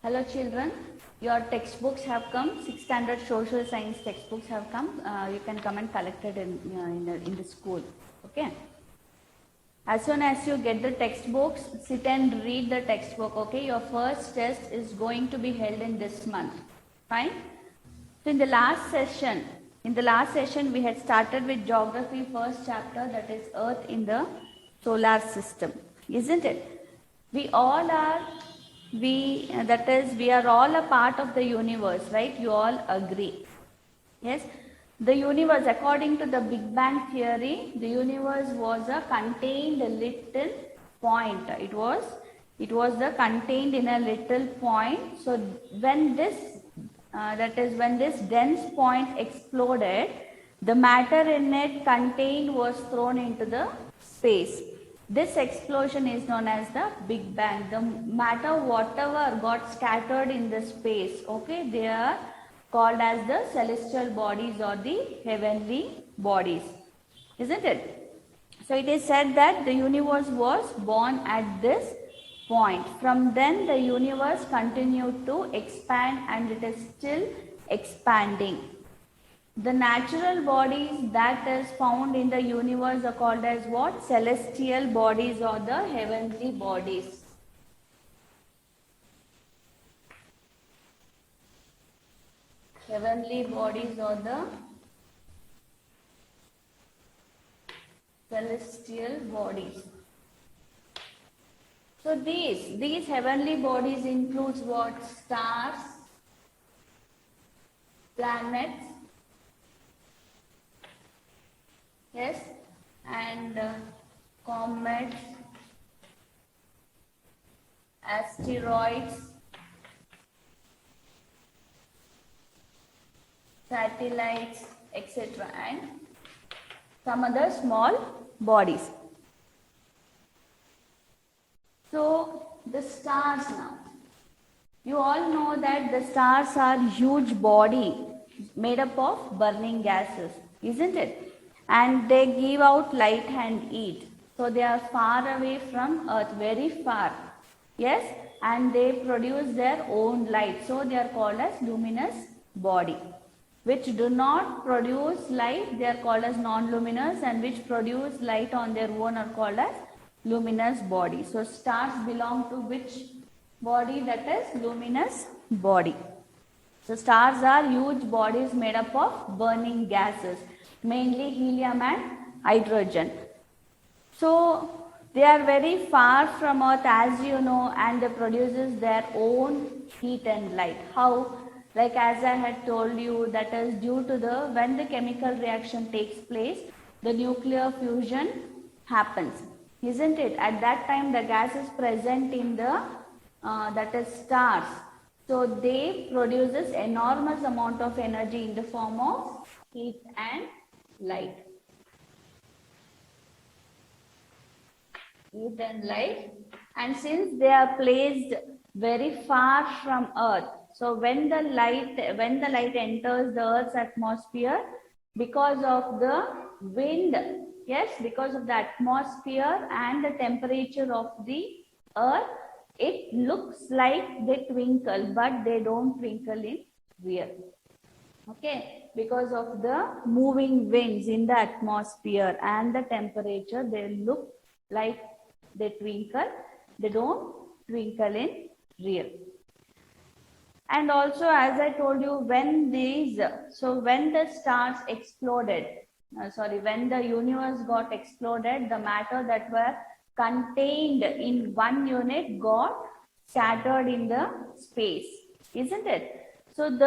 Hello children, your textbooks have come, 6th standard social science textbooks have come. You can come and collect it in the school. Okay. As soon as you get the textbooks, sit and read the textbook. Okay. Your first test is going to be held in this month. Fine. So in the last session we had started with geography first chapter, that is Earth in the solar system, isn't it? We all are we are all a part of the universe, right? You all agree. Yes, the universe, according to the Big Bang theory, the universe was a contained little point. It was the contained in a little point. So when this when this dense point exploded, the matter in it contained was thrown into the space. This explosion is known as the Big Bang. The matter, whatever got scattered in the space, okay, they are called as the celestial bodies or the heavenly bodies, isn't it? So it is said that the universe was born at this point. From then the universe continued to expand and it is still expanding. The natural bodies that is found in the universe are called as what? Celestial bodies or the heavenly bodies. Heavenly bodies or the celestial bodies. So these heavenly bodies includes what? Stars, planets, yes, and comets, asteroids, satellites, etc., and some other small bodies. So the stars now. You all know that the stars are huge body made up of burning gases, isn't it? And they give out light and heat. So they are far away from Earth, very far. Yes, and they produce their own light. So they are called as luminous body. Which do not produce light, they are called as non-luminous, and which produce light on their own are called as luminous body. So stars belong to which body? That is luminous body. So stars are huge bodies made up of burning gases, mainly helium and hydrogen. So they are very far from Earth, as you know, and they produces their own heat and light. How? Like as I had told you, that is due to when the chemical reaction takes place, the nuclear fusion happens, isn't it? At that time the gas is present in the that is stars. So they produces enormous amount of energy in the form of heat and light. Heat and light. And since they are placed very far from Earth, so when the light enters the Earth's atmosphere, because of the wind, yes, because of the atmosphere and the temperature of the Earth, it looks like they twinkle, but they don't twinkle in real. Okay, because of the moving winds in the atmosphere and the temperature, they look like they twinkle, they don't twinkle in real. And also, as I told you, when the stars exploded, when the universe got exploded, the matter that were contained in one unit got scattered in the space, isn't it? So a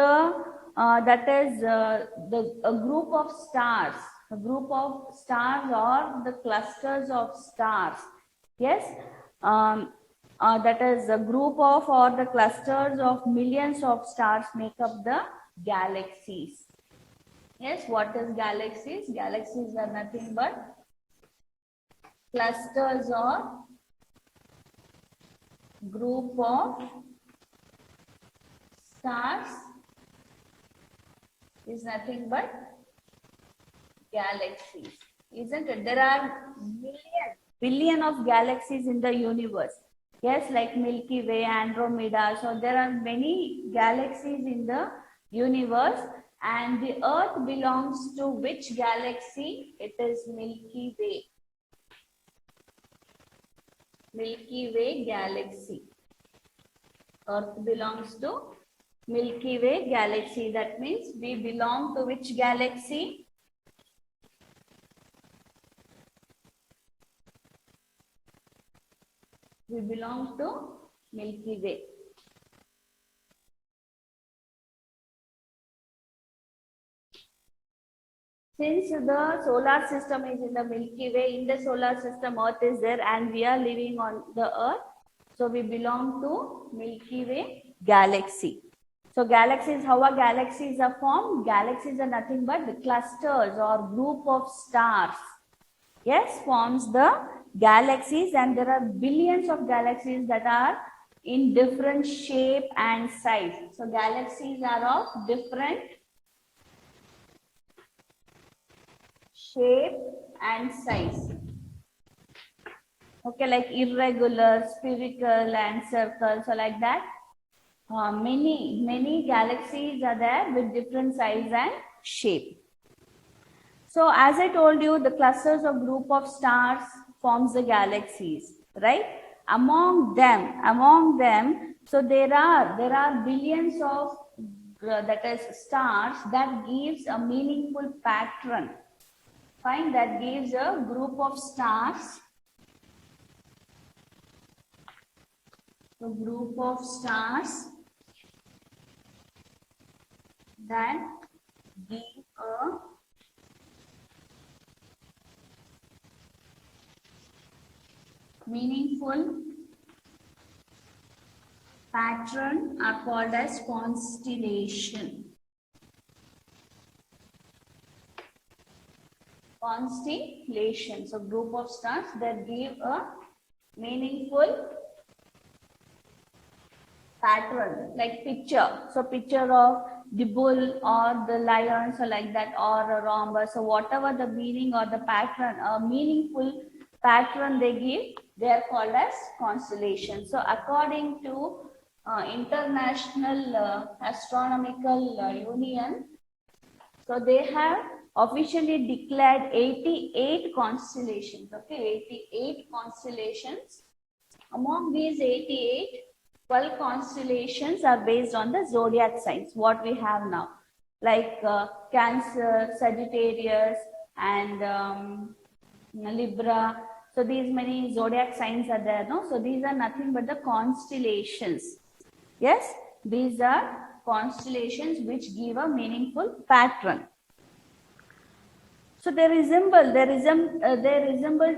group of stars or the clusters of stars, yes, that is a group of or the clusters of millions of stars make up the galaxies. Yes, what is galaxies? Galaxies are nothing but clusters or group of stars is nothing but galaxies, isn't it? There are billion of galaxies in the universe. Yes, like Milky Way, Andromeda. So there are many galaxies in the universe, and the Earth belongs to which galaxy? It is Milky Way. Milky Way galaxy. Earth belongs to Milky Way galaxy. That means we belong to which galaxy? We belong to Milky Way. Since the solar system is in the Milky Way, in the solar system Earth is there and we are living on the Earth. So we belong to Milky Way galaxy. So galaxies, how are galaxies are formed? Galaxies are nothing but the clusters or group of stars. Yes, forms the galaxies, and there are billions of galaxies that are in different shape and size. So galaxies are of different shape and size. Okay, like irregular, spherical, and circle. So like that, many galaxies are there with different size and shape. So as I told you, the clusters of group of stars forms the galaxies, right? Among them, so there are billions of that is stars that gives a meaningful pattern. Fine, that gives a group of stars. A group of stars that give a meaningful pattern are called as constellation. Constellation. So group of stars that give a meaningful pattern, like picture. So picture of the bull or the lion, so like that, or a rhombus. So whatever the meaning or the pattern, a meaningful pattern they give, they are called as constellation. So according to International Astronomical Union, so they have officially declared 88 constellations. Okay, 88 constellations. Among these 88, 12 constellations are based on the zodiac signs, what we have now, like Cancer, Sagittarius, and Libra. So these many zodiac signs are there, no? So these are nothing but the constellations. Yes, these are constellations which give a meaningful pattern. So they resemble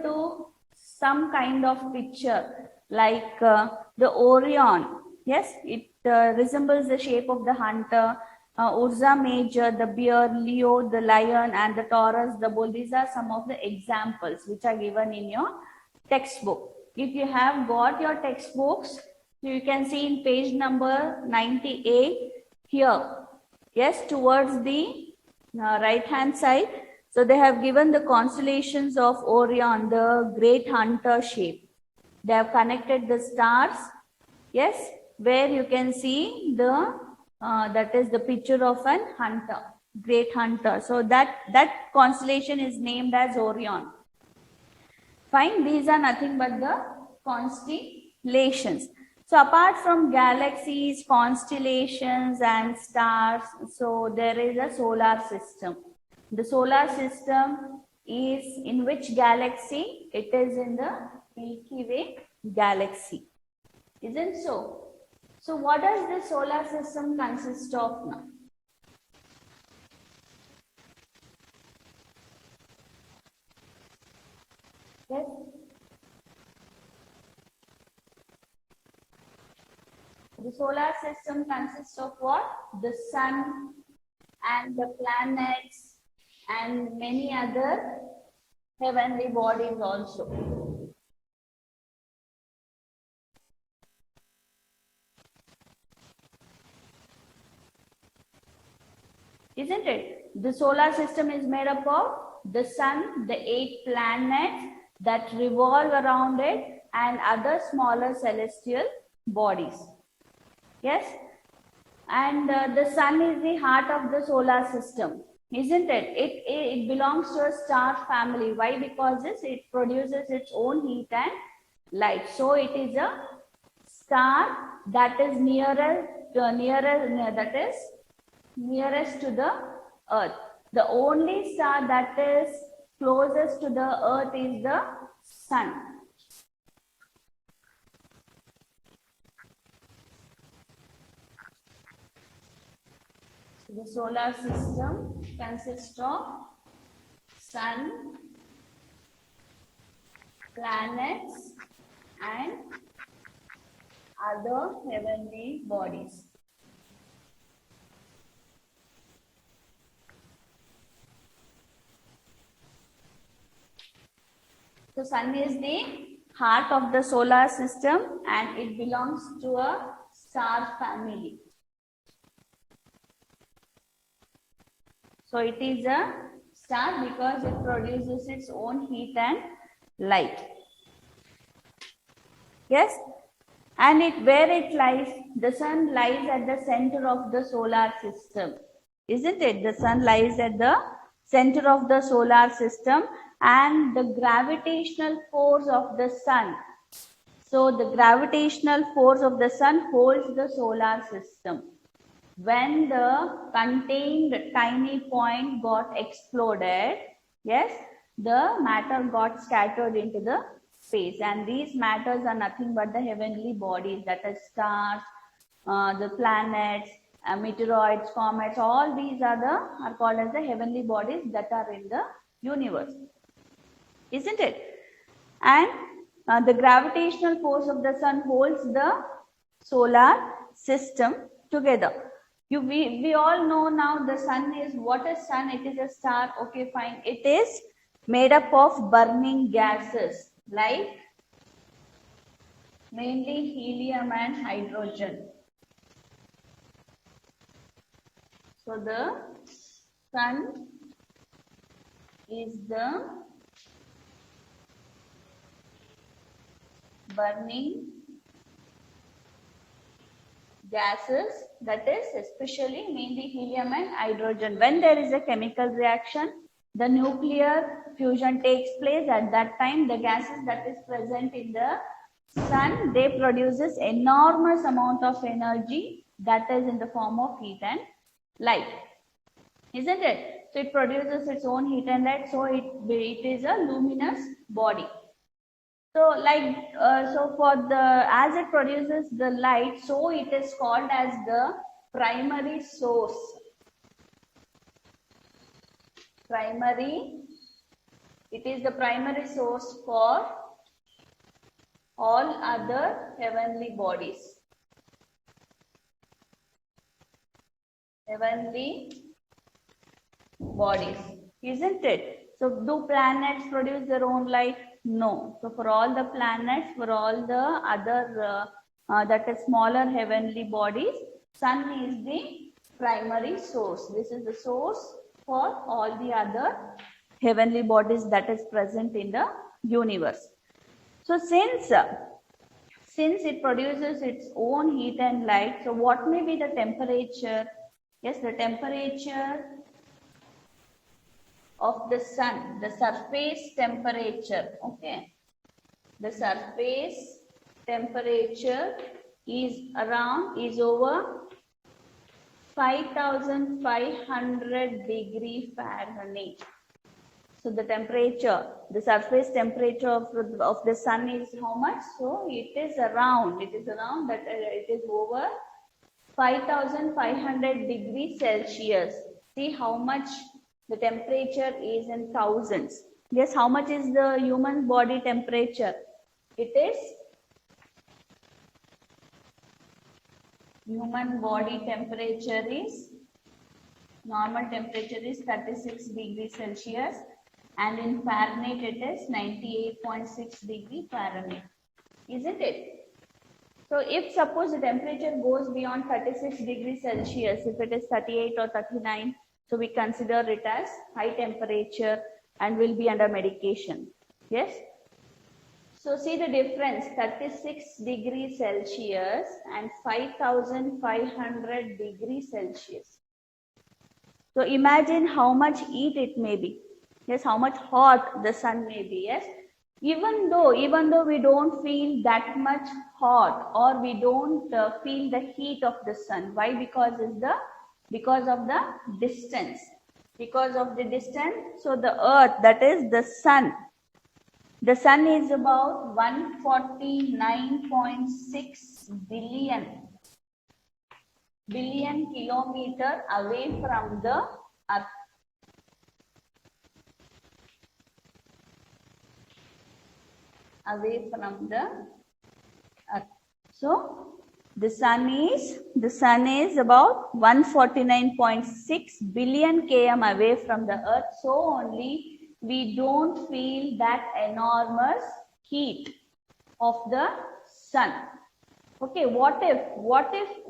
to some kind of picture, like the Orion. Yes, it resembles the shape of the hunter. Ursa Major, the bear, Leo, the lion, and the Taurus, the bull. These are some of the examples which are given in your textbook. If you have got your textbooks, you can see in page number 98 here. Yes, towards the right hand side. So they have given the constellations of Orion, the great hunter shape. They have connected the stars. Yes, where you can see the that is the picture of an hunter, great hunter. So that constellation is named as Orion. Fine, these are nothing but the constellations. So apart from galaxies, constellations, and stars, so there is a solar system. The solar system is in which galaxy? It is in the Milky Way galaxy. Isn't so? So what does the solar system consist of now? Yes. The solar system consists of what? The sun and the planets and many other heavenly bodies also. Isn't it? The solar system is made up of the sun, the 8 planets that revolve around it, and other smaller celestial bodies. Yes, and the sun is the heart of the solar system, isn't it? It belongs to a star family. Why? Because it produces its own heat and light. So it is a star that is nearest to the earth. The only star that is closest to the earth is the sun. The solar system consists of sun, planets, and other heavenly bodies. So sun is the heart of the solar system and it belongs to a star family. So it is a star because it produces its own heat and light. Yes, and where it lies, the sun lies at the center of the solar system, isn't it? The sun lies at the center of the solar system, and the gravitational force of the sun. So the gravitational force of the sun holds the solar system. When the contained tiny point got exploded, yes, the matter got scattered into the space, and these matters are nothing but the heavenly bodies, that is stars, the planets, meteoroids, comets. All these are called as the heavenly bodies that are in the universe, isn't it? And the gravitational force of the sun holds the solar system together. We all know now the sun is, what is sun? It is a star. Okay, fine. It is made up of burning gases like mainly helium and hydrogen. So the sun is the burning gases, that is especially mainly helium and hydrogen. When there is a chemical reaction, the nuclear fusion takes place. At that time, the gases that is present in the sun, they produces enormous amount of energy, that is in the form of heat and light, isn't it? So it produces its own heat and light, so it is a luminous body. So as it produces the light, so it is called as the primary source. It is the primary source for all other heavenly bodies. Isn't it? So do planets produce their own light? No. So for all the planets, for all the other that is smaller heavenly bodies, sun is the primary source. This is the source for all the other heavenly bodies that is present in the universe. So since it produces its own heat and light, so what may be the temperature? Yes, the temperature of the sun, the surface temperature, okay. The surface temperature is over 5500 degree Fahrenheit. So the temperature, the surface temperature of the sun is how much? So it is around that it is over 5500 degrees Celsius. See how much the temperature is in thousands. Yes, how much is the human body temperature? Human body temperature is, normal temperature is 36 degrees Celsius, and in Fahrenheit it is 98.6 degree Fahrenheit, isn't it? So if suppose the temperature goes beyond 36 degrees Celsius, if it is 38 or 39, so we consider it as high temperature and will be under medication. Yes. So see the difference, 36 degrees Celsius and 5500 degrees Celsius. So imagine how much heat it may be. Yes, how much hot the sun may be. Yes, even though we don't feel that much hot, or we don't feel the heat of the sun. Why? Because of the distance. Because of the distance. So the earth, that is the sun. The sun is about 149.6 billion kilometer away from the earth. Away from the earth. So the sun is about 149.6 billion km away from the earth. So only we don't feel that enormous heat of the sun. Okay, what if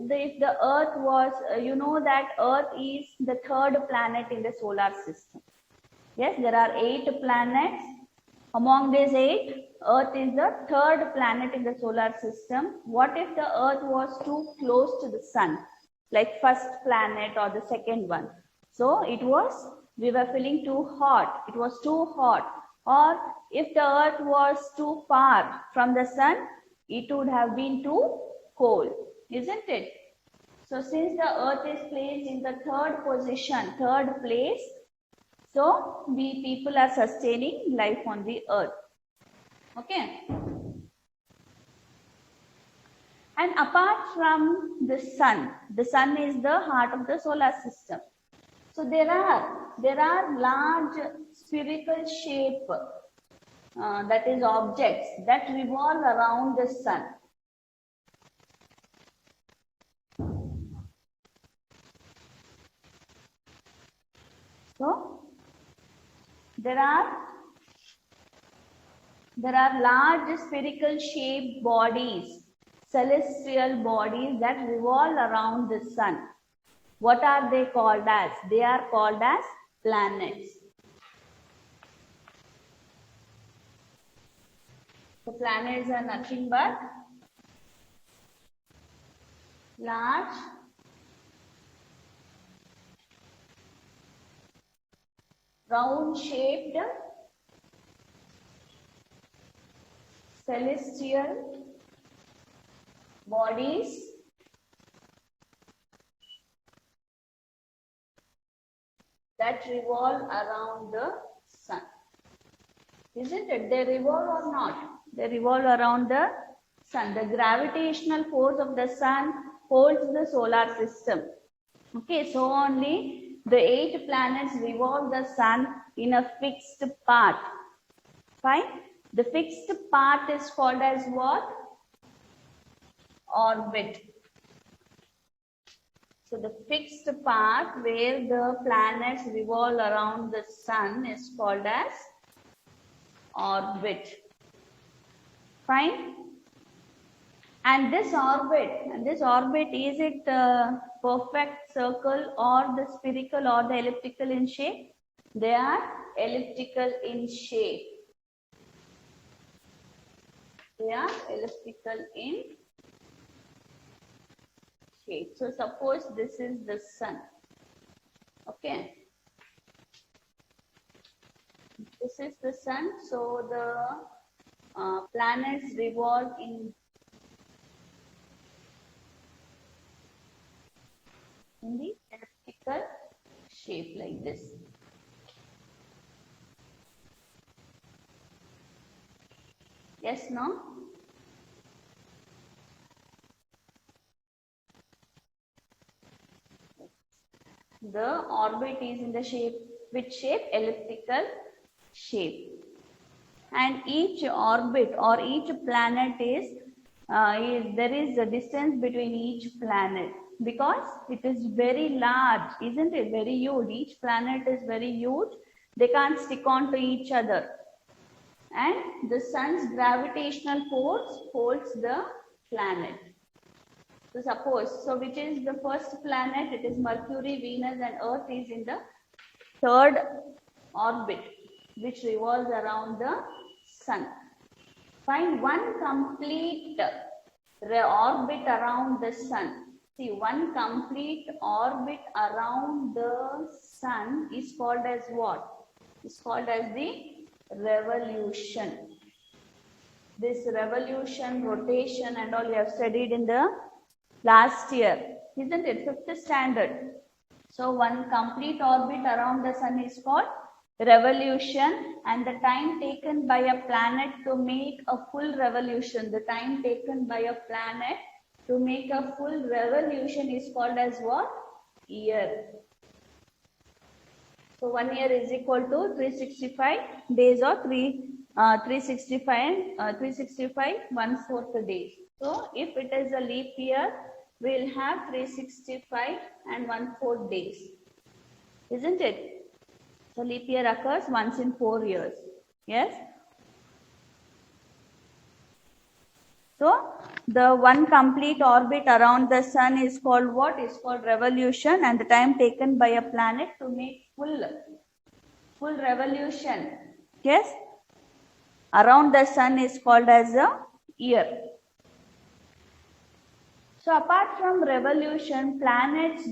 the earth was, you know that earth is the third planet in the solar system. Yes, there are 8 planets. Among these 8, earth is the third planet in the solar system. What if the earth was too close to the sun, like first planet or the second one? So we were feeling too hot. It was too hot. Or if the earth was too far from the sun, it would have been too cold, isn't it? So since the earth is placed in the third place, so we people are sustaining life on the earth. Okay. And apart from the sun is the heart of the solar system. So there are large spherical shape, that is objects that revolve around the sun. So there are large spherical shaped bodies, celestial bodies that revolve around the sun. What are they called as? They are called as planets. The planets are nothing but large round shaped celestial bodies that revolve around the sun. Isn't it? They revolve or not? They revolve around the sun. The gravitational force of the sun holds the solar system. Okay, so only the 8 planets revolve the sun in a fixed path. Fine? The fixed path is called as what? Orbit. So the fixed path where the planets revolve around the sun is called as orbit. Fine? And this orbit, is it perfect circle or the spherical or the elliptical in shape? They are elliptical in shape. They are elliptical in shape. So suppose this is the sun. Okay. This is the sun. So the planets revolve in the elliptical shape like this. Yes, no? The orbit is in the shape, which shape? Elliptical shape. And each orbit or each planet there is a distance between each planet, because it is very large, isn't it? Very huge. Each planet is very huge. They can't stick on to each other. And the sun's gravitational force holds the planet. So suppose, which is the first planet? It is Mercury, Venus, and Earth is in the third orbit, which revolves around the sun. Find one complete orbit around the sun. See, one complete orbit around the sun is called as what? It's called as the revolution. This revolution, rotation and all you have studied in the last year, isn't it? 5th standard. So one complete orbit around the sun is called revolution, and the time taken by a planet to make a full revolution, the time taken by a planet to make a full revolution is called as what? Year. So 1 year is equal to 365 days or 365 1/4 days. So if it is a leap year, we'll have 365 and 1/4 days, isn't it? So leap year occurs once in 4 years. Yes. So the one complete orbit around the sun is called what? Is called revolution, and the time taken by a planet to make full revolution, yes, around the sun is called as a year. So apart from revolution, planets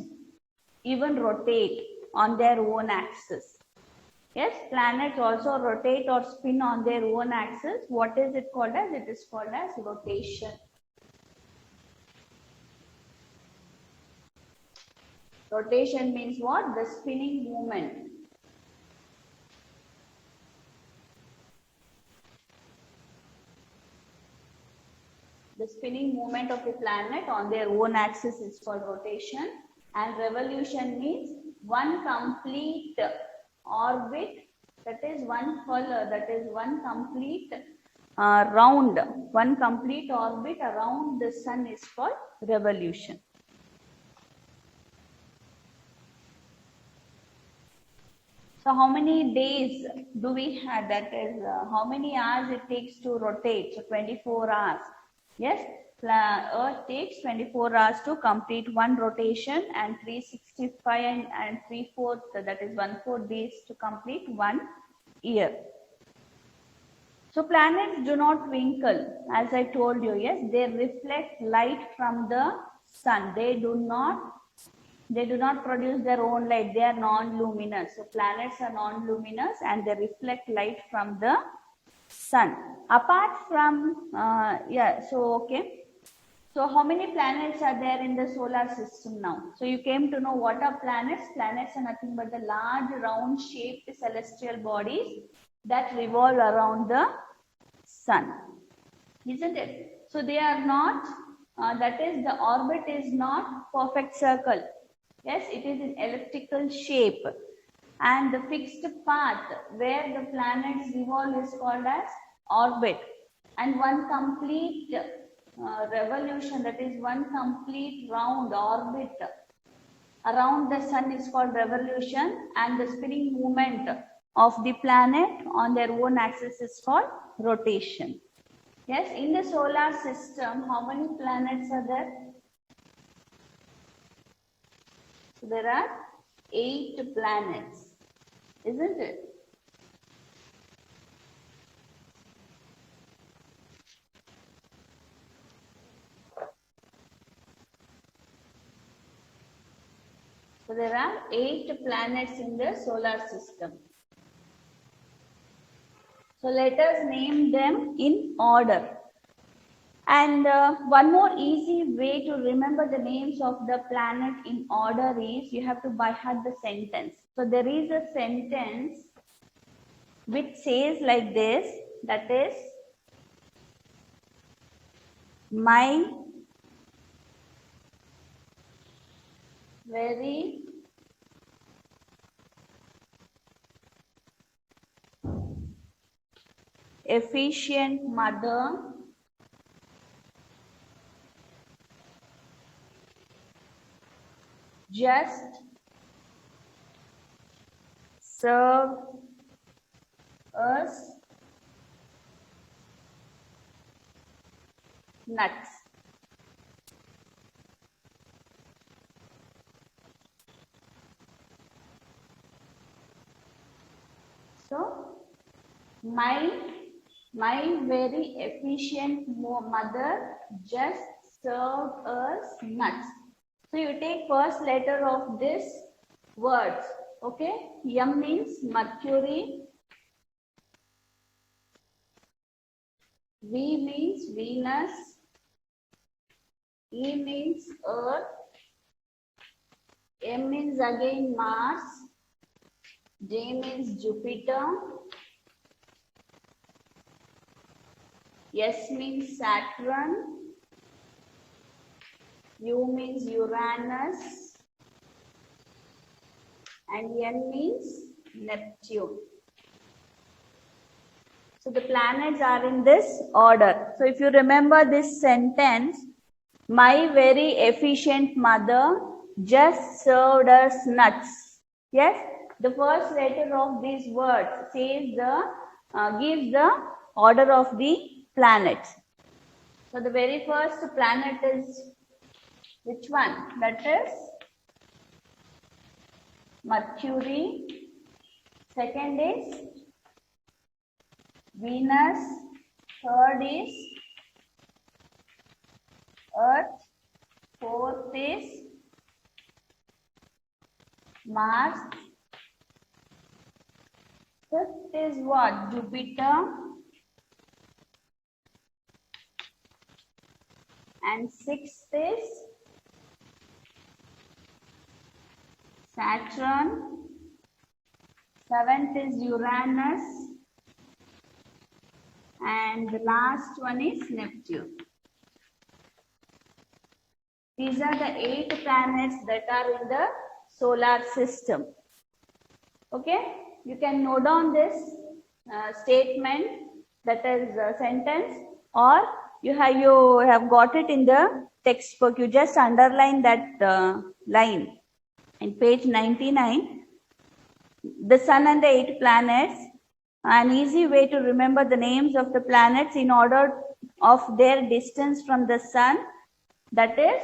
even rotate on their own axis. Yes, planets also rotate or spin on their own axis. What is it called as? It is called as rotation. Rotation means what? The spinning movement. The spinning movement of the planet on their own axis is called rotation, and revolution means one complete orbit, that is one color, that is one complete round, one complete orbit around the sun is called revolution. So how many days do we have? That is how many hours it takes to rotate? So 24 hours. Yes, Earth takes 24 hours to complete one rotation, and 365 and 3/4, that is 1/4 days to complete 1 year. So planets do not twinkle, as I told you. Yes, they reflect light from the sun. They do not produce their own light. They are non-luminous. So planets are non-luminous and they reflect light from the sun. Apart from, So how many planets are there in the solar system now? So you came to know what are planets. Planets are nothing but the large round shaped celestial bodies that revolve around the sun, isn't it? So they are not, that is, the orbit is not perfect circle. Yes, it is in elliptical shape, and the fixed path where the planets revolve is called as orbit, and one complete revolution, that is one complete round orbit around the sun is called revolution, and the spinning movement of the planet on their own axis is called rotation. Yes, in the solar system, how many planets are there? So there are 8 planets, isn't it? So there are 8 planets in the solar system. So let us name them in order. And one more easy way to remember the names of the planet in order is you have to by heart the sentence. So there is a sentence which says like this, that is, my very efficient mother just served us nuts. So my My very efficient mother just served us nuts. So you take first letter of this words. Okay. M means Mercury. V means Venus. E means Earth. M means again Mars. J means Jupiter. S means Saturn. U means Uranus. And N means Neptune. So the planets are in this order. So if you remember this sentence, my very efficient mother just served us nuts. Yes, the first letter of these words says gives the order of the planets. So the very first planet is which one? That is Mercury. Second is Venus. Third is Earth. Fourth is Mars. Fifth is what? Jupiter. And sixth is Saturn. Seventh is Uranus. And the last one is Neptune. These are the 8 planets that are in the solar system. Okay, you can note down this statement, that is a sentence, or you have got it in the textbook. You just underline that line in page 99. The sun and the 8 planets. An easy way to remember the names of the planets in order of their distance from the sun. That is,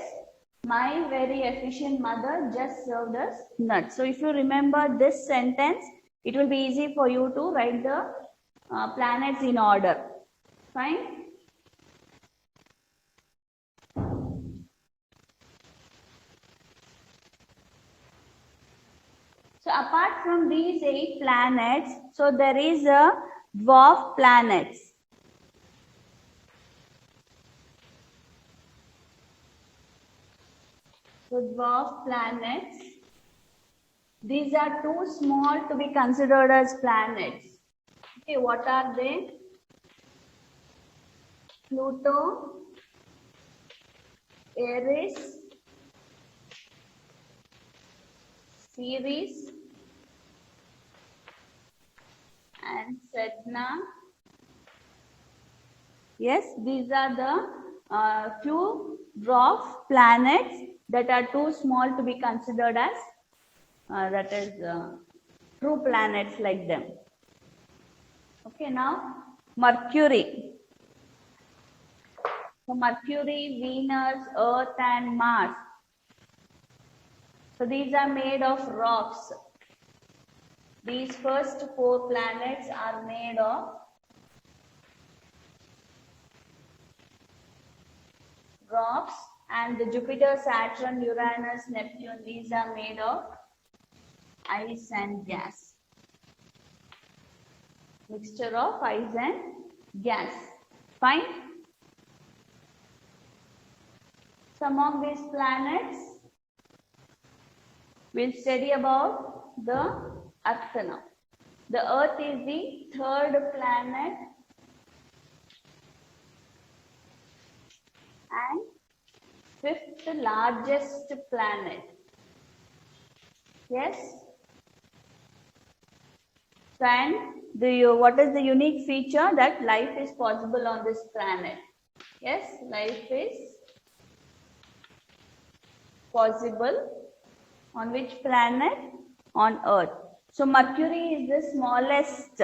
my very efficient mother just served us nuts. So if you remember this sentence, it will be easy for you to write the planets in order. Fine. So apart from these 8 planets, so there is a dwarf planets. So dwarf planets, these are too small to be considered as planets. Okay, what are they? Pluto, Eris, Ceres, and Sedna. Yes, these are the few dwarf planets that are too small to be considered as true planets like them. Okay, now Mercury. So Mercury, Venus, Earth, and Mars. So these are made of rocks. These first 4 planets are made of rocks, and the Jupiter, Saturn, Uranus, Neptune, these are made of ice and gas. Mixture of ice and gas. Fine. So among these planets, we'll study about the Earth now. The Earth is the 3rd planet and 5th largest planet. Yes. So, and what is the unique feature? That life is possible on this planet. Yes, life is possible on which planet? On Earth. So Mercury is the smallest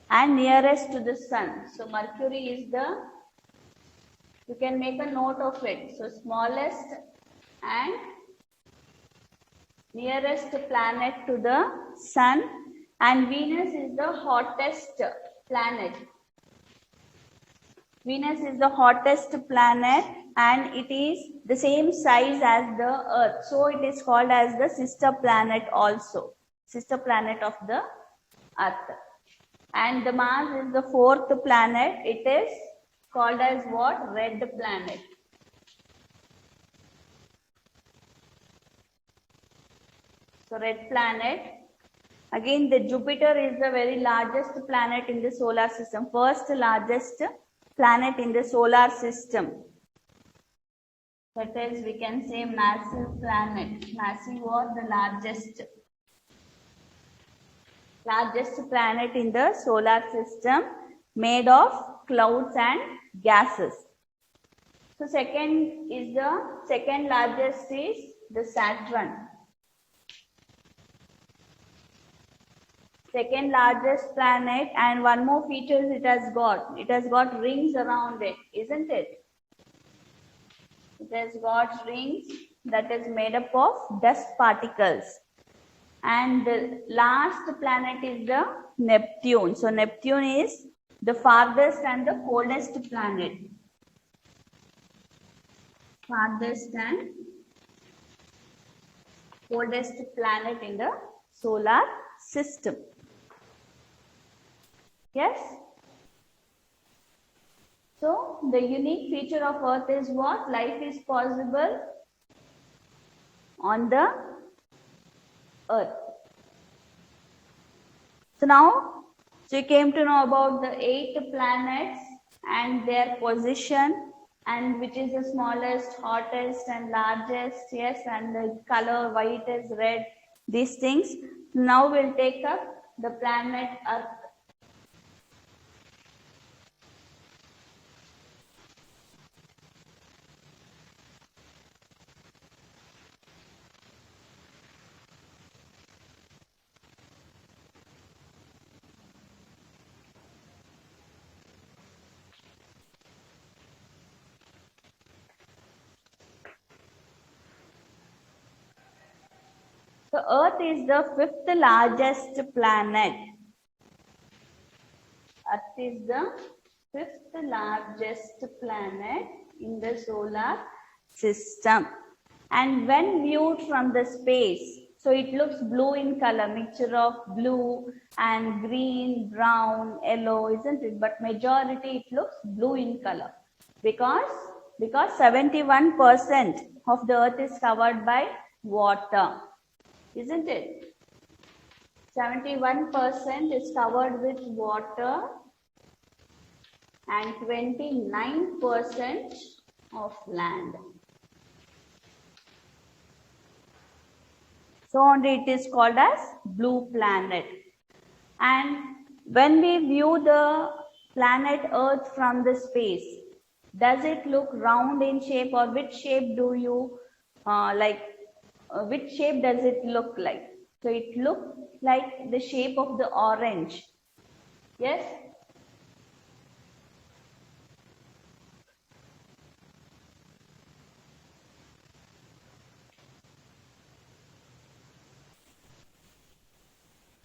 and nearest to the sun. So Mercury is you can make a note of it. So smallest and nearest planet to the sun, and Venus is the hottest planet. Venus is the hottest planet and it is the same size as the Earth. So it is called as the sister planet also. Sister planet of the Earth. And the Mars is the fourth planet. It is called as what? Red planet. So red planet. Again, the Jupiter is the very largest planet in the solar system. First largest planet in the solar system. That is, we can say massive planet. Massive or the largest planet in the solar system, made of clouds and gases. So second largest is the Saturn. Second largest planet, and one more feature it has got. It has got rings around it, isn't it? It has got rings that is made up of dust particles. And the last planet is the Neptune. So Neptune is the farthest and the coldest planet. Farthest and coldest planet in the solar system. Yes? So the unique feature of Earth is what? Life is possible on the Earth. So now, you came to know about the 8 planets and their position, and which is the smallest, hottest and largest, yes, and the color, why it is red, these things. Now we'll take up the planet Earth. So Earth is the 5th largest planet. Earth is the 5th largest planet in the solar system. And when viewed from the space, so it looks blue in color, mixture of blue and green, brown, yellow, isn't it? But majority it looks blue in color because 71% of the Earth is covered by water, isn't it? 71% is covered with water and 29% of land. So only it is called as blue planet. And when we view the planet Earth from the space, does it look round in shape, or which shape do you which shape does it look like? So it looks like the shape of the orange. Yes?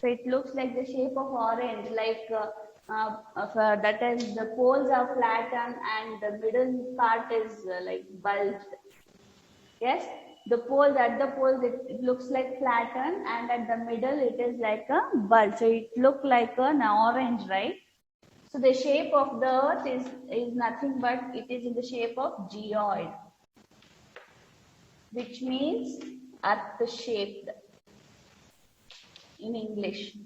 So it looks like the shape of orange, like that is, the poles are flattened and the middle part is like bulged. Yes, the poles, at the poles it looks like flattened, and at the middle it is like a bulge. So it looks like an orange, right? So the shape of the Earth is nothing but it is in the shape of geoid, which means earth shaped in English.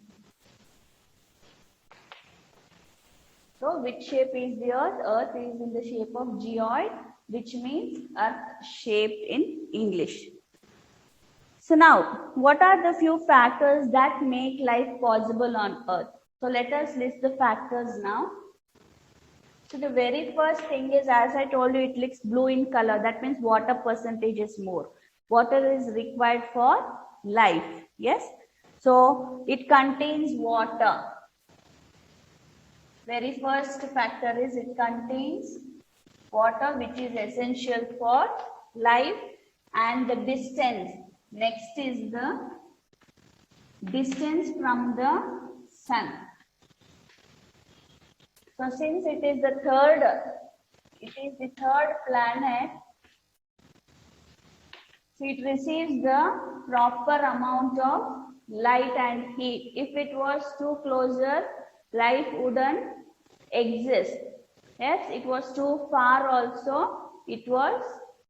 So which shape is the Earth? Earth is in the shape of geoid, which means earth shaped in English. So now, what are the few factors that make life possible on Earth? So let us list the factors now. So the very first thing is, as I told you, it looks blue in color. That means water percentage is more. Water is required for life. Yes. So it contains water. Very first factor is it contains water, which is essential for life, and the distance. Next is the distance from the sun. So since it is the third It is the third planet. So it receives the proper amount of light and heat. If it was too closer, life wouldn't exist. Yes, it was too far also. It was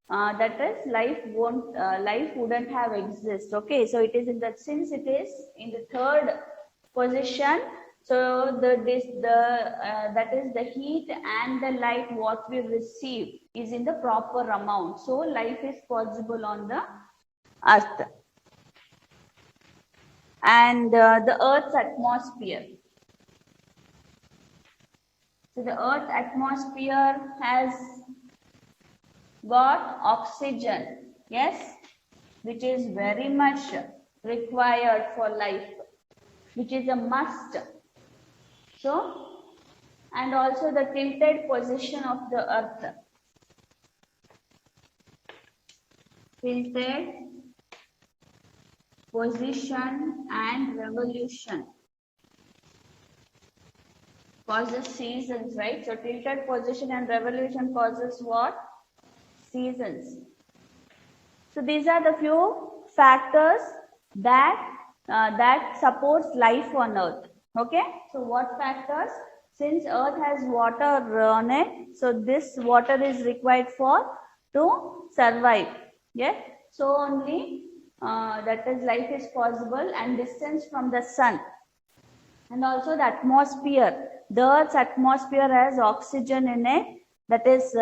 that is life wouldn't have exist. Okay, so it is in that, since it is in the third position, so that is the heat and the light what we receive is in the proper amount. So life is possible on the earth. And the earth's atmosphere. So the earth's atmosphere has got oxygen, yes, which is very much required for life, which is a must. So, and also the tilted position of the earth. Tilted position and revolution causes seasons, right? So tilted position and revolution causes what? Seasons. So these are the few factors that that supports life on earth. Okay, so what factors? Since earth has water on it, so this water is required for to survive. Yes, so only that is life is possible, and distance from the sun, and also the atmosphere. The earth's atmosphere has oxygen in it, that is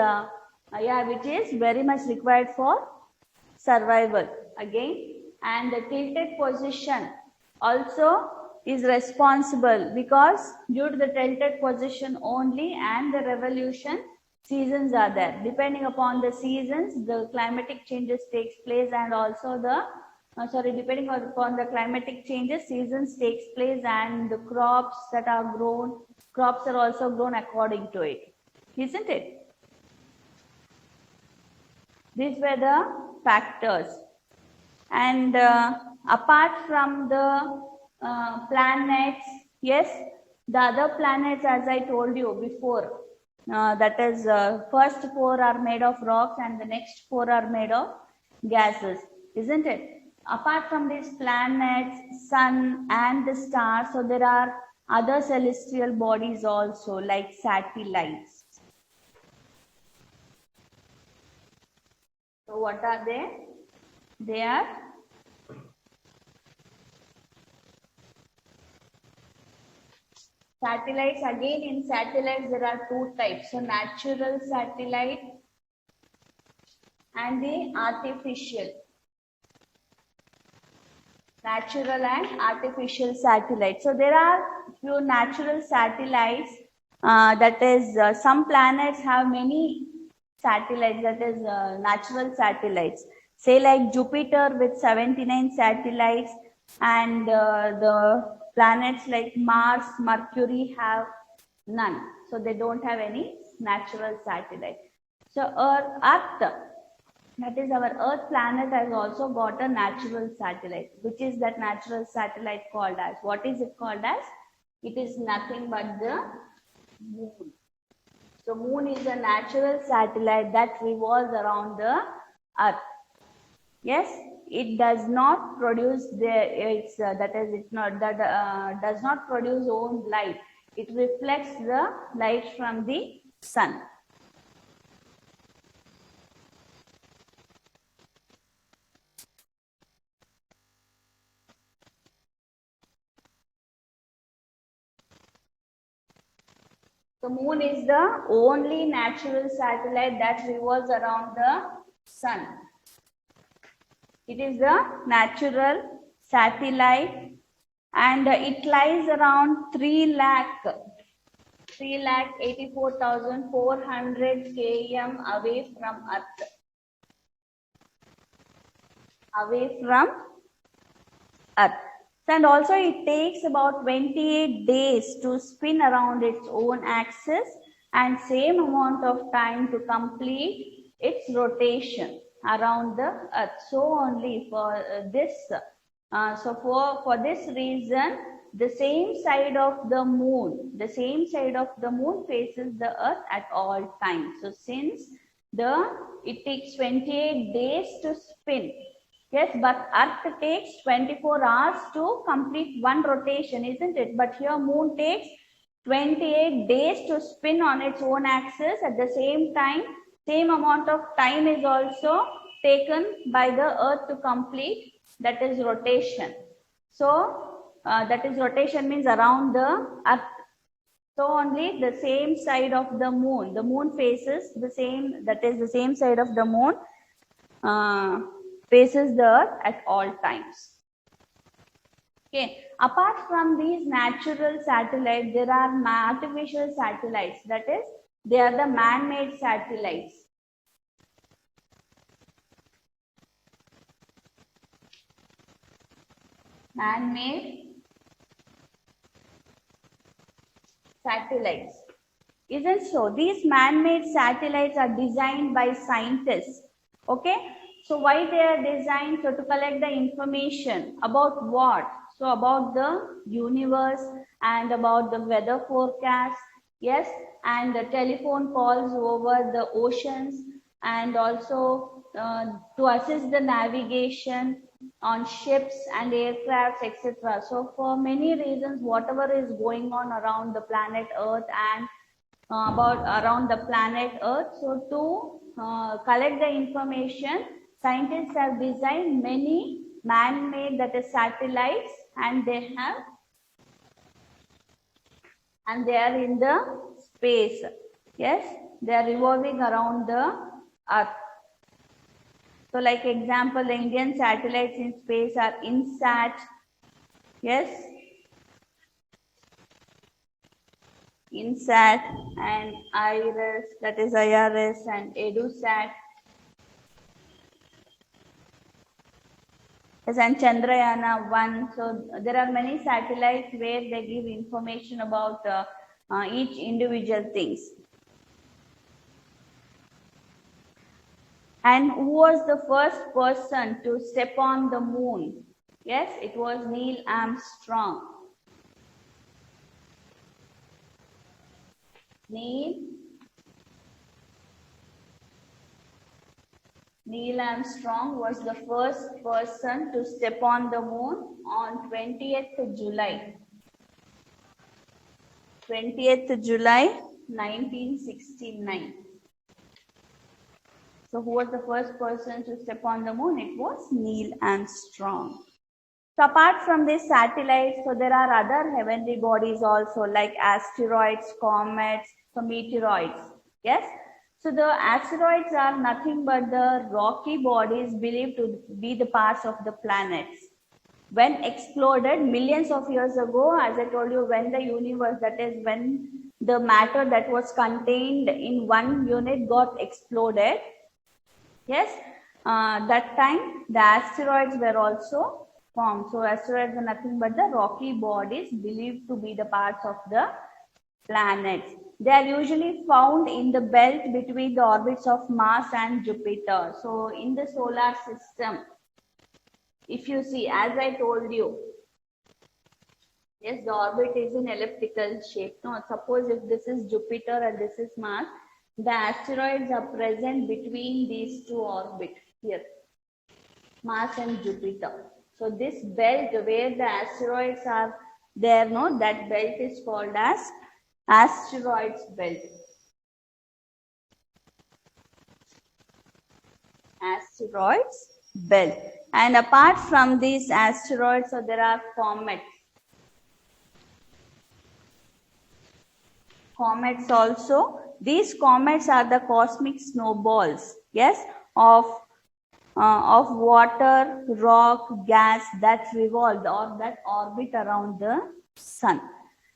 which is very much required for survival again. And the tilted position also is responsible, because due to the tilted position only and the revolution, seasons are there. Depending upon the seasons, the climatic changes takes place, and also the depending upon the climatic changes, seasons takes place, and the crops that are grown, crops are also grown according to it, isn't it? These were the factors. And apart from the planets, yes, the other planets, as I told you before, that is first 4 are made of rocks and the next 4 are made of gases, isn't it? Apart from these planets, sun and the stars, so there are other celestial bodies also, like satellites. So what are they? They are satellites. Again, in satellites there are 2 types. So natural satellite and the artificial. Natural and artificial satellites. So there are few natural satellites. That is, some planets have many satellites. That is natural satellites. Say like Jupiter with 79 satellites, and the planets like Mars, Mercury have none. So they don't have any natural satellite. So Earth, that is our Earth planet, has also got a natural satellite. Which is that natural satellite called as? What is it called as? It is nothing but the moon. So moon is a natural satellite that revolves around the Earth. Yes, it does not produce does not produce own light. It reflects the light from the sun. The moon is the only natural satellite that revolves around the sun. It is the natural satellite, and it lies around 3,84,400 km away from Earth. Away from Earth. And also it takes about 28 days to spin around its own axis, and same amount of time to complete its rotation around the Earth. So only for this, for this reason, the same side of the moon, faces the earth at all times. So since it takes 28 days to spin, yes, but earth takes 24 hours to complete one rotation, isn't it? But here moon takes 28 days to spin on its own axis. At the same time, same amount of time is also taken by the earth to complete, that is rotation. So that is rotation means around the earth. So only the same side of the moon faces the same, that is the same side of the moon faces the earth at all times. Okay. Apart from these natural satellites, there are artificial satellites, that is, they are the man-made satellites. Man-made satellites. Isn't so? These man-made satellites are designed by scientists. Okay. So why they are designed? So to collect the information about what? So about the universe and about the weather forecast. Yes. And the telephone calls over the oceans, and also to assist the navigation on ships and aircrafts, etc. So for many reasons, whatever is going on around the planet Earth and around the planet Earth. So to collect the information, scientists have designed many man-made, that is satellites, and they are in the space. Yes, they are revolving around the Earth. So like example, the Indian satellites in space are INSAT. Yes, INSAT and IRIS, that is IRS, and EduSat. Yes, and Chandrayaan-1. So there are many satellites where they give information about each individual things. And who was the first person to step on the moon? Yes, it was Neil Armstrong. Neil Armstrong was the first person to step on the moon on 20th July. 20th July 1969. So who was the first person to step on the moon? It was Neil Armstrong. So apart from these satellites, so there are other heavenly bodies also, like asteroids, comets, so meteoroids. Yes. So the asteroids are nothing but the rocky bodies believed to be the parts of the planets. When exploded millions of years ago, as I told you, when the universe, that is when the matter that was contained in one unit got exploded, yes, that time the asteroids were also formed. So asteroids are nothing but the rocky bodies believed to be the parts of the planets. They are usually found in the belt between the orbits of Mars and Jupiter. So in the solar system, if you see, as I told you, yes, the orbit is in elliptical shape. No, suppose if this is Jupiter and this is Mars, the asteroids are present between these two orbits here, Mars and Jupiter. So this belt where the asteroids are there, no, that belt is called as asteroids belt. Asteroids belt. And apart from these asteroids, so there are comets. Comets also. These comets are the cosmic snowballs, yes, of water, rock, gas that revolve or that orbit around the sun.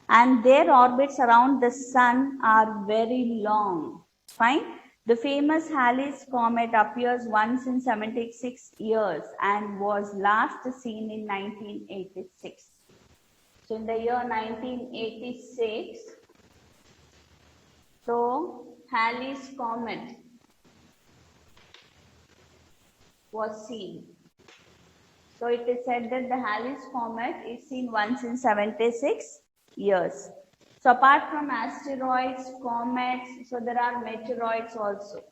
And their orbits around the sun are very long. Fine. The famous Halley's Comet appears once in 76 years and was last seen in 1986. So in the year 1986, so Halley's Comet was seen. So it is said that the Halley's Comet is seen once in 76 years. So apart from asteroids, comets, so there are meteoroids also.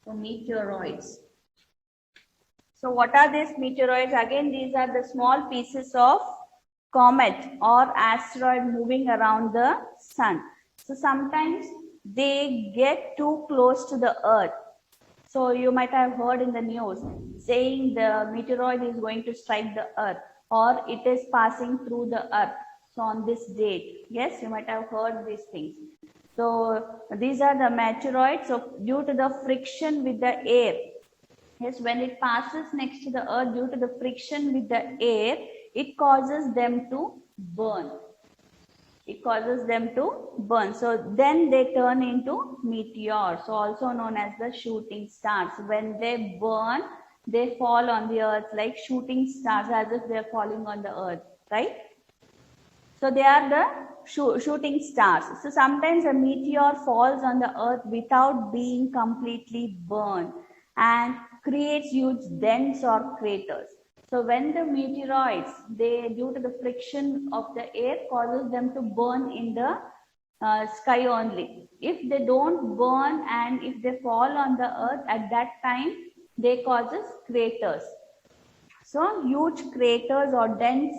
So meteoroids. So what are these meteoroids? Again, these are the small pieces of comet or asteroid moving around the sun. So sometimes they get too close to the earth. So you might have heard in the news saying the meteoroid is going to strike the earth or it is passing through the earth. So on this date, yes, you might have heard these things. So these are the meteoroids. So due to the friction with the air, yes, when it passes next to the earth due to the friction with the air, it causes them to burn. It causes them to burn. So then they turn into meteors, so also known as the shooting stars. When they burn, they fall on the earth like shooting stars, as if they are falling on the earth, right? So they are the shooting stars. So sometimes a meteor falls on the earth without being completely burned and creates huge dents or craters. So when the meteoroids, due to the friction of the air, causes them to burn in the sky only. If they don't burn and if they fall on the earth at that time, they causes craters. So huge craters or dents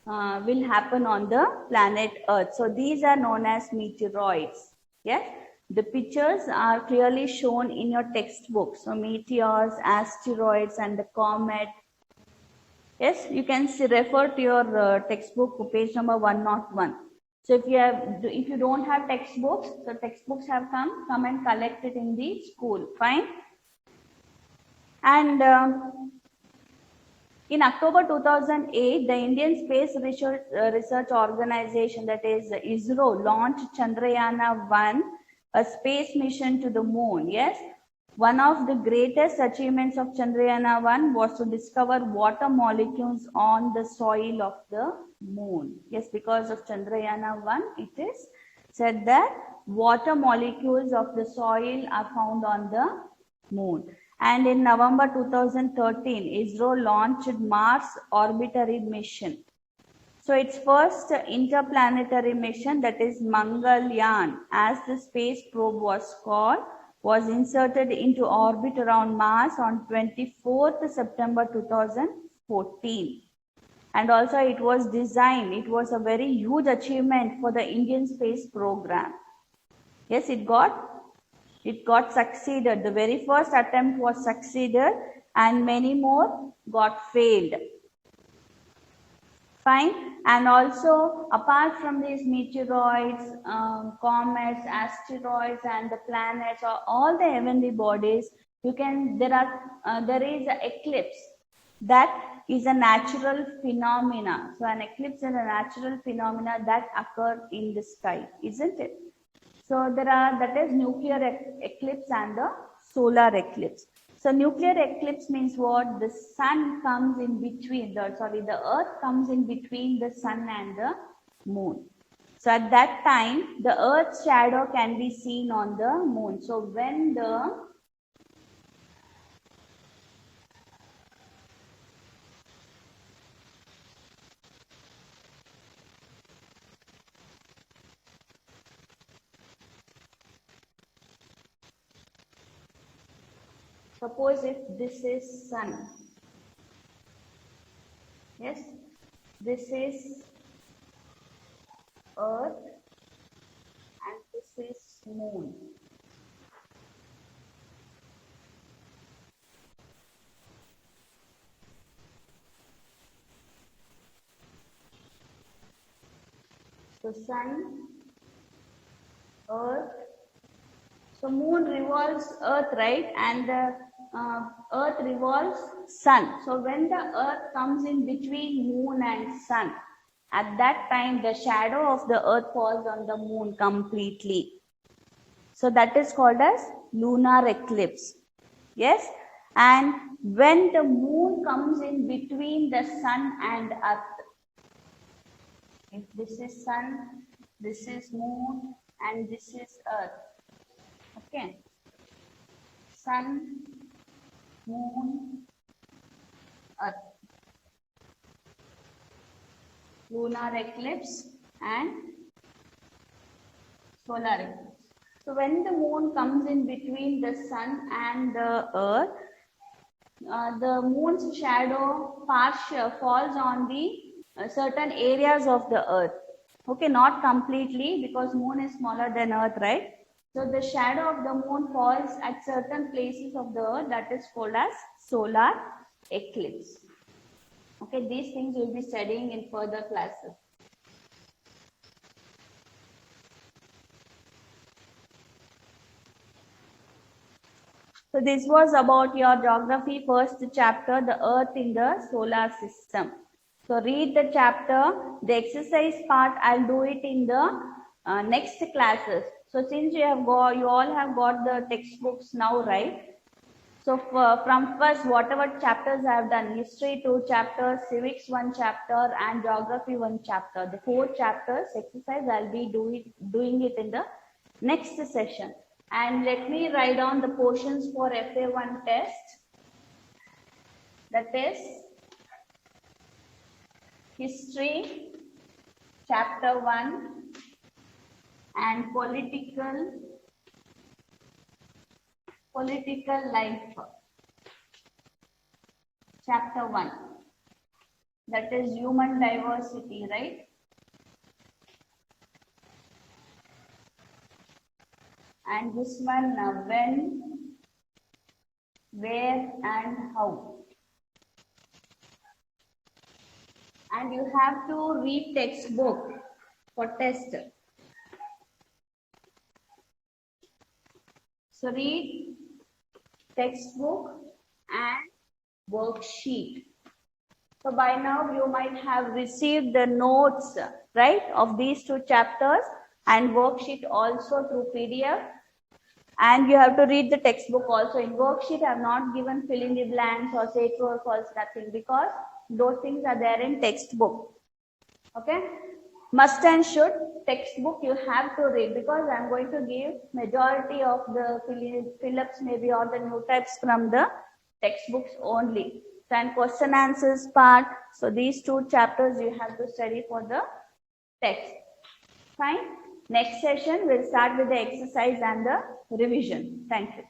will happen on the planet Earth. So these are known as meteoroids. Yes, the pictures are clearly shown in your textbook. So meteors, asteroids, and the comet. Yes, you can refer to your textbook page number 101. So if you don't have textbooks, so textbooks have come and collect it in the school. Fine. And in October 2008, the Indian Space Research Organization, that is ISRO, launched Chandrayaan-1, a space mission to the moon. Yes, one of the greatest achievements of Chandrayaan-1 was to discover water molecules on the soil of the moon. Yes, because of Chandrayaan-1, it is said that water molecules of the soil are found on the moon. And in November 2013, ISRO launched Mars Orbiter mission. So its first interplanetary mission, that is Mangalyaan, as the space probe was called, was inserted into orbit around Mars on 24th September 2014. And also it was designed, it was a very huge achievement for the Indian space program. Yes, it got succeeded. The very first attempt was succeeded and many more got failed. Fine. And also apart from these meteoroids, comets, asteroids, and the planets, or all the heavenly bodies, there is an eclipse. That is a natural phenomena. So an eclipse is a natural phenomena that occurs in the sky, isn't it? So that is nuclear eclipse and the solar eclipse. So nuclear eclipse means what? The sun comes in between, the earth comes in between the sun and the moon. So at that time, the earth's shadow can be seen on the moon. So when the suppose if this is sun, yes, this is earth and this is moon. So sun, earth, so moon revolves earth, right? And the earth revolves sun. So when the earth comes in between moon and sun, at that time the shadow of the earth falls on the moon completely. So that is called as lunar eclipse. Yes. And when the moon comes in between the sun and earth, if this is sun, this is moon, and this is earth. Okay. Sun, Moon, Earth, lunar eclipse and solar eclipse. So when the moon comes in between the sun and the earth, the moon's shadow partial falls on the certain areas of the earth. Okay, not completely because moon is smaller than earth, right? So the shadow of the moon falls at certain places of the earth, that is called as solar eclipse. Okay, these things we'll be studying in further classes. So this was about your geography first chapter, the earth in the solar system. So read the chapter, the exercise part I'll do it in the next classes. So since you all have got the textbooks now, right? So from first, whatever chapters I have done, history 2 chapters, civics 1 chapter, and geography 1 chapter. The 4 chapters exercise I'll be doing it in the next session. And let me write down the portions for FA1 test. That is history chapter 1 and political life chapter 1, that is human diversity, right? And this one, when, where and how. And you have to read textbook for test. So read textbook and worksheet. So by now you might have received the notes, right, of these 2 chapters and worksheet also through PDF. And you have to read the textbook also. In worksheet, I have not given fill in the blanks or say true or false, nothing, because those things are there in textbook. Okay? Must and should, textbook you have to read, because I am going to give majority of the fill-ups maybe or the new types from the textbooks only. So, and question answers part. So these 2 chapters you have to study for the text. Fine. Next session we'll start with the exercise and the revision. Thank you.